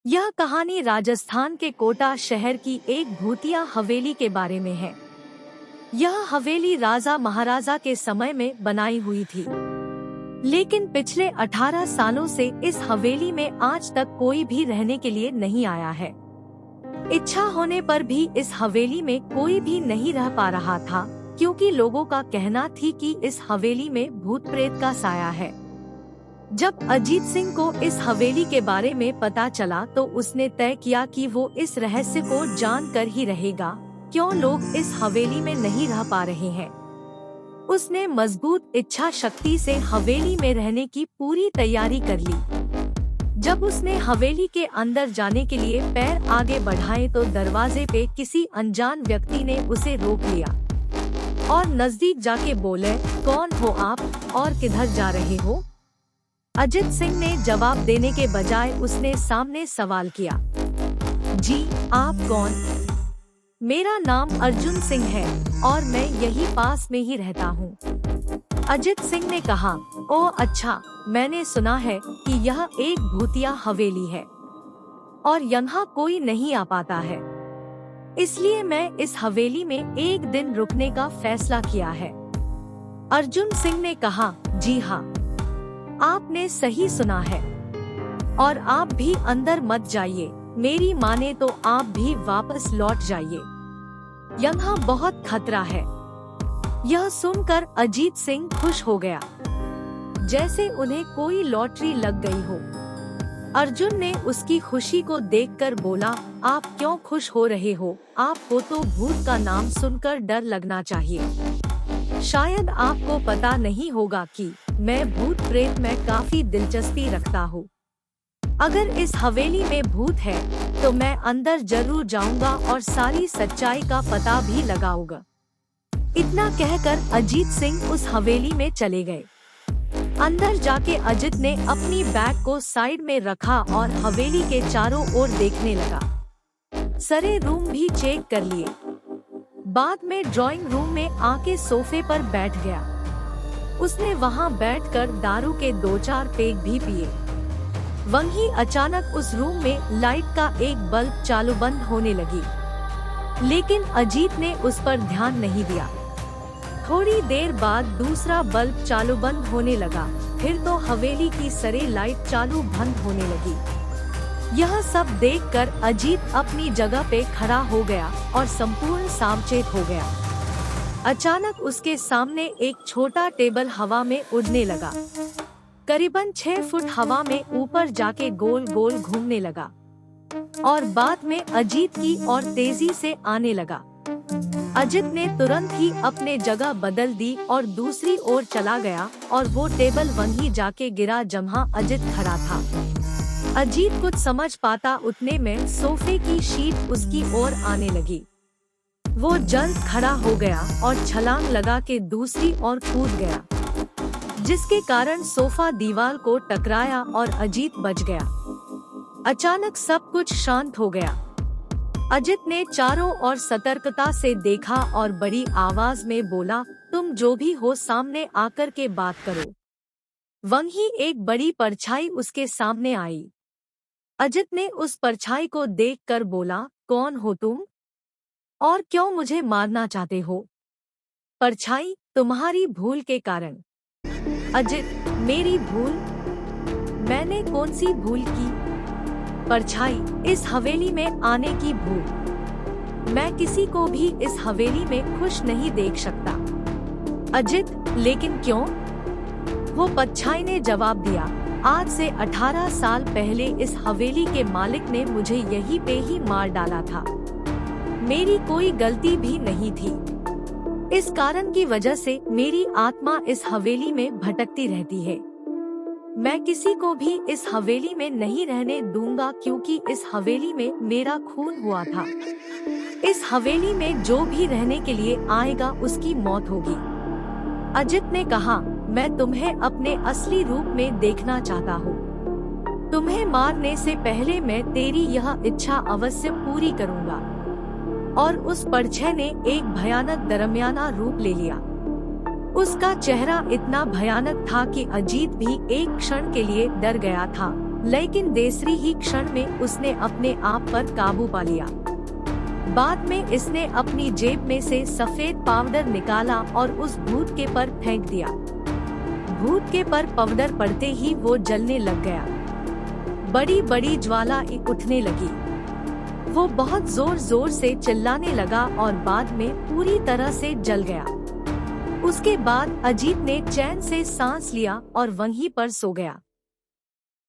यह कहानी राजस्थान के कोटा शहर की एक भूतिया हवेली के बारे में है। यह हवेली राजा महाराजा के समय में बनाई हुई थी, लेकिन पिछले 18 सालों से इस हवेली में आज तक कोई भी रहने के लिए नहीं आया है। इच्छा होने पर भी इस हवेली में कोई भी नहीं रह पा रहा था, क्योंकि लोगों का कहना थी कि इस हवेली में भूत प्रेत का साया है। जब अजीत सिंह को इस हवेली के बारे में पता चला तो उसने तय किया कि वो इस रहस्य को जानकर ही रहेगा, क्यों लोग इस हवेली में नहीं रह पा रहे हैं। उसने मजबूत इच्छा शक्ति से हवेली में रहने की पूरी तैयारी कर ली। जब उसने हवेली के अंदर जाने के लिए पैर आगे बढ़ाए तो दरवाजे पे किसी अनजान व्यक्ति ने उसे रोक लिया और नजदीक जाके बोले, कौन हो आप और किधर जा रहे हो? अजीत सिंह ने जवाब देने के बजाय उसने सामने सवाल किया, जी आप कौन? मेरा नाम अर्जुन सिंह है और मैं यही पास में ही रहता हूँ। अजीत सिंह ने कहा, ओ अच्छा, मैंने सुना है कि यह एक भूतिया हवेली है और यहाँ कोई नहीं आ पाता है, इसलिए मैं इस हवेली में एक दिन रुकने का फैसला किया है। अर्जुन सिंह ने कहा, जी हाँ, आपने सही सुना है और आप भी अंदर मत जाइए, मेरी माने तो आप भी वापस लौट जाइए, यहाँ बहुत खतरा है। यह सुनकर अजीत सिंह खुश हो गया, जैसे उन्हें कोई लॉटरी लग गई हो। अर्जुन ने उसकी खुशी को देखकर बोला, आप क्यों खुश हो रहे हो? आपको तो भूत का नाम सुनकर डर लगना चाहिए। शायद आपको पता नहीं होगा कि मैं भूत प्रेत में काफी दिलचस्पी रखता हूँ। अगर इस हवेली में भूत है तो मैं अंदर जरूर जाऊंगा और सारी सच्चाई का पता भी लगाऊंगा। इतना कहकर अजीत सिंह उस हवेली में चले गए। अंदर जाके अजीत ने अपनी बैग को साइड में रखा और हवेली के चारों ओर देखने लगा। सारे रूम भी चेक कर लिए। बाद में ड्राइंग रूम में आके सोफे पर बैठ गया। उसने वहां बैठकर दारू के 2-4 पेग भी पिए। वहीं अचानक उस रूम में लाइट का एक बल्ब चालू बंद होने लगी, लेकिन अजीत ने उस पर ध्यान नहीं दिया। थोड़ी देर बाद दूसरा बल्ब चालू बंद होने लगा, फिर तो हवेली की सारी लाइट चालू बंद होने लगी। यह सब देखकर अजीत अपनी जगह पे खड़ा हो गया और संपूर्ण सावचेत हो गया। अचानक उसके सामने एक छोटा टेबल हवा में उड़ने लगा। करीबन 6 फुट हवा में ऊपर जाके गोल गोल घूमने लगा और बाद में अजीत की ओर तेजी से आने लगा। अजीत ने तुरंत ही अपने जगह बदल दी और दूसरी ओर चला गया और वो टेबल वहीं जाके गिरा जहाँ अजीत खड़ा था। अजीत कुछ समझ पाता उतने में सोफे की शीट उसकी ओर आने लगी। वो जल्द खड़ा हो गया और छलांग लगा के दूसरी ओर कूद गया, जिसके कारण सोफा दीवार को टकराया और अजीत बच गया। अचानक सब कुछ शांत हो गया। अजीत ने चारों ओर सतर्कता से देखा और बड़ी आवाज में बोला, तुम जो भी हो सामने आकर के बात करो। वहीं एक बड़ी परछाई उसके सामने आई। अजीत ने उस परछाई को देखकर बोला, कौन हो तुम और क्यों मुझे मारना चाहते हो? परछाई, तुम्हारी भूल के कारण। अजीत, मेरी भूल? मैंने कौन सी भूल की? परछाई, इस हवेली में आने की भूल। मैं किसी को भी इस हवेली में खुश नहीं देख सकता। अजीत, लेकिन क्यों? वो परछाई ने जवाब दिया, आज से 18 साल पहले इस हवेली के मालिक ने मुझे यहीं पे ही मार डाला था। मेरी कोई गलती भी नहीं थी। इस कारण की वजह से मेरी आत्मा इस हवेली में भटकती रहती है। मैं किसी को भी इस हवेली में नहीं रहने दूंगा, क्योंकि इस हवेली में मेरा खून हुआ था। इस हवेली में जो भी रहने के लिए आएगा उसकी मौत होगी। अजीत ने कहा, मैं तुम्हें अपने असली रूप में देखना चाहता हूँ। तुम्हें मारने से पहले मैं तेरी यह इच्छा अवश्य पूरी करूँगा। और उस परछाई ने एक भयानक दरमियाना रूप ले लिया। उसका चेहरा इतना भयानक था कि अजीत भी एक क्षण के लिए डर गया था लेकिन दूसरी ही क्षण में उसने अपने आप पर काबू पा लिया। बाद में इसने अपनी जेब में से सफेद पाउडर निकाला और उस भूत के पर फेंक दिया। भूत के पर पाउडर पड़ते ही वो जलने लग गया। बड़ी बड़ी ज्वाला उठने लगी। वो बहुत जोर जोर से चिल्लाने लगा और बाद में पूरी तरह से जल गया। उसके बाद अजीत ने चैन से सांस लिया और वहीं पर सो गया।